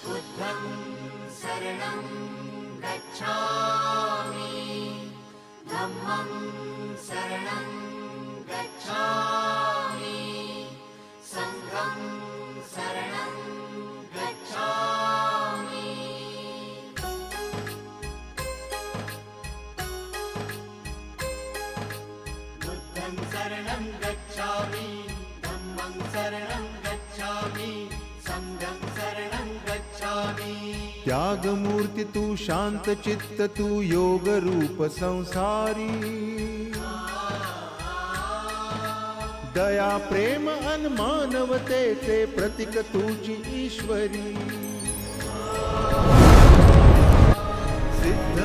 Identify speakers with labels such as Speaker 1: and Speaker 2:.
Speaker 1: बुद्धं शरणं गच्छामि धम्मं शरणं गच्छामि संघं शरणं गच्छामि बुद्धं शरणं गच्छामि धम्मं शरणं गच्छामि संघं शरणं गच्छामि।
Speaker 2: त्याग मूर्ति तू शांत चित्त तू योग रूप संसारी दया प्रेम अन मानवतेचे प्रतीक तुझी ईश्वरी सिद्ध